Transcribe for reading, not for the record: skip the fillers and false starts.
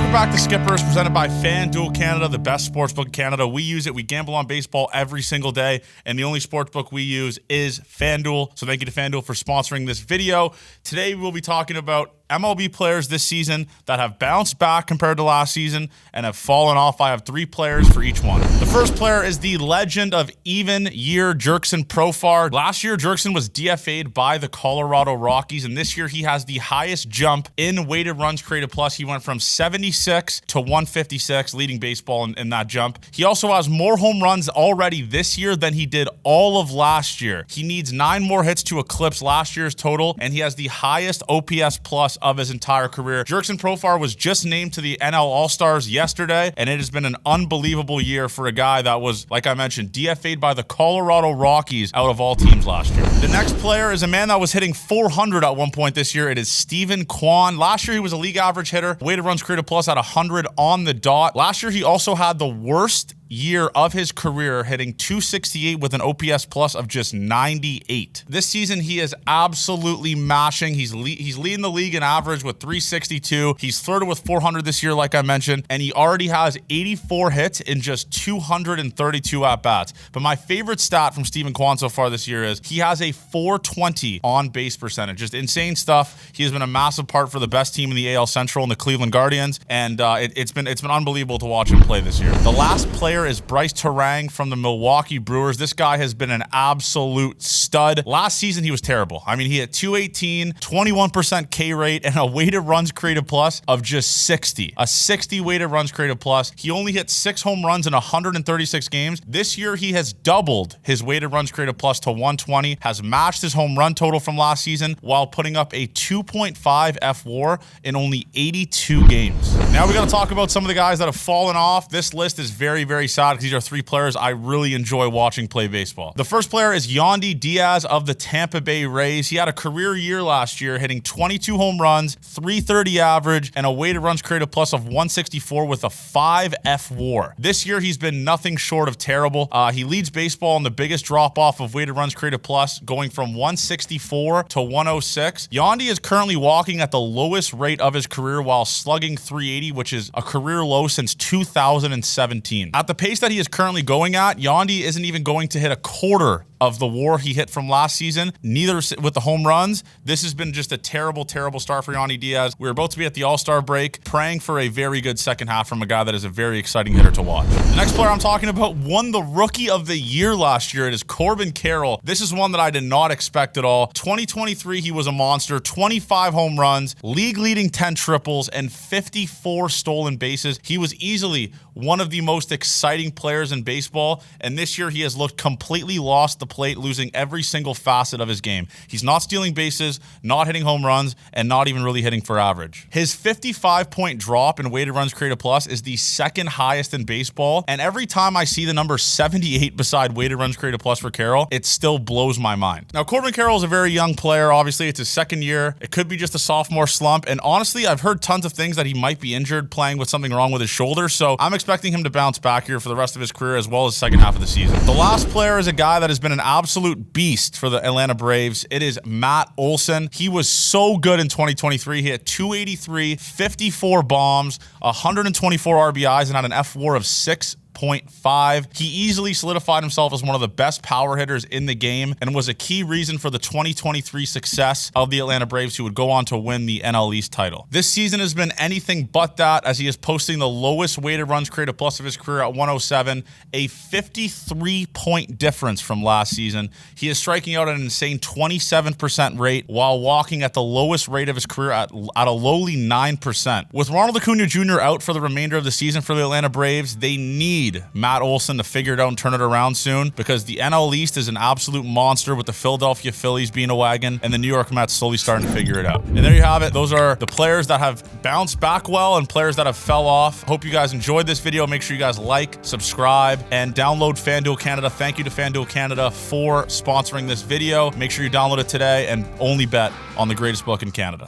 Welcome back to Skippers, presented by FanDuel Canada, the best sportsbook in Canada. We use it. We gamble on baseball every single day, and the only sportsbook we use is FanDuel. So thank you to FanDuel for sponsoring this video. Today we'll be talking about MLB players this season that have bounced back compared to last season and have fallen off. I have 3 players for each one. The first player is the legend of even year Jurickson Profar. Last year, Jurickson was DFA'd by the Colorado Rockies, and this year he has the highest jump in weighted runs created plus. He went from 76 to 156, leading baseball in that jump. He also has more home runs already this year than he did all of last year. He needs 9 more hits to eclipse last year's total, and he has the highest OPS plus of his entire career. Jurickson Profar was just named to the NL All-Stars yesterday, and it has been an unbelievable year for a guy that was, like I mentioned, DFA'd by the Colorado Rockies out of all teams last year. The next player is a man that was hitting 400 at one point this year. It is Quan. Last year, he was a league average hitter. Weighted runs created plus at 100 on the dot. Last year, he also had the worst year of his career, hitting 268 with an OPS plus of just 98. This season, he is absolutely mashing. He's leading the league in average with 362. He's flirted with 400 this year, like I mentioned, and he already has 84 hits in just 232 at-bats. But my favorite stat from Quan so far this year is he has a 420 on-base percentage. Just insane stuff. He has been a massive part for the best team in the AL Central and the Cleveland Guardians, and it's been unbelievable to watch him play this year. The last player is Bryce Terang from the Milwaukee Brewers. This guy has been an absolute stud. Last season, he was terrible. I mean, he had 218, 21% K rate, and a weighted runs created plus of just 60. A 60 weighted runs created plus. He only hit 6 home runs in 136 games. This year, he has doubled his weighted runs created plus to 120, has matched his home run total from last season while putting up a 2.5 F/WAR in only 82 games. Now we got to talk about some of the guys that have fallen off. This list is very, very sad because these are 3 players I really enjoy watching play baseball. The first player is Diaz of the Tampa Bay Rays. He had a career year last year, hitting 22 home runs, 330 average, and a weighted runs created plus of 164 with a 5 F/WAR. This year, he's been nothing short of terrible. He leads baseball in the biggest drop-off of weighted runs created plus, going from 164 to 106. Yandy is currently walking at the lowest rate of his career while slugging 380, which is a career low since 2017. At the pace that he is currently going at, Yandy isn't even going to hit a quarter of the WAR he hit from last season, neither with the home runs. This has been just a terrible, terrible start for Diaz. We're about to be at the All-Star break, praying for a very good second half from a guy that is a very exciting hitter to watch. The next player I'm talking about won the Rookie of the Year last year. It is Caroll. This is one that I did not expect at all. 2023, he was a monster, 25 home runs, league-leading 10 triples, and 54 stolen bases. He was easily one of the most exciting players in baseball, and this year he has looked completely lost the plate, losing every single facet of his game. He's not stealing bases, not hitting home runs, and not even really hitting for average. His 55-point drop in weighted runs created plus is the second highest in baseball, and every time I see the number 78 beside weighted runs created plus for Caroll, it still blows my mind. Now, Caroll is a very young player. Obviously, it's his second year. It could be just a sophomore slump, and honestly, I've heard tons of things that he might be injured, playing with something wrong with his shoulder, so I'm expecting him to bounce back here for the rest of his career as well as the second half of the season. The last player is a guy that has been an absolute beast for the Atlanta Braves. It is Matt Olson. He was so good in 2023. He had 283, 54 bombs, 124 RBIs, and had an F/WAR of 6.5. He easily solidified himself as one of the best power hitters in the game and was a key reason for the 2023 success of the Atlanta Braves, who would go on to win the NL East title. This season has been anything but that, as he is posting the lowest weighted runs created plus of his career at 107, a 53-point difference from last season. He is striking out at an insane 27% rate while walking at the lowest rate of his career at a lowly 9%. With Ronald Acuna Jr. out for the remainder of the season for the Atlanta Braves, they need Matt Olson to figure it out and turn it around soon, because the NL East is an absolute monster, with the Philadelphia Phillies being a wagon and the New York Mets slowly starting to figure it out. And there you have it. Those are the players that have bounced back well and players that have fell off. Hope you guys enjoyed this video. Make sure you guys like, subscribe, and download FanDuel Canada. Thank you to FanDuel Canada for sponsoring this video. Make sure you download it today and only bet on the greatest book in Canada.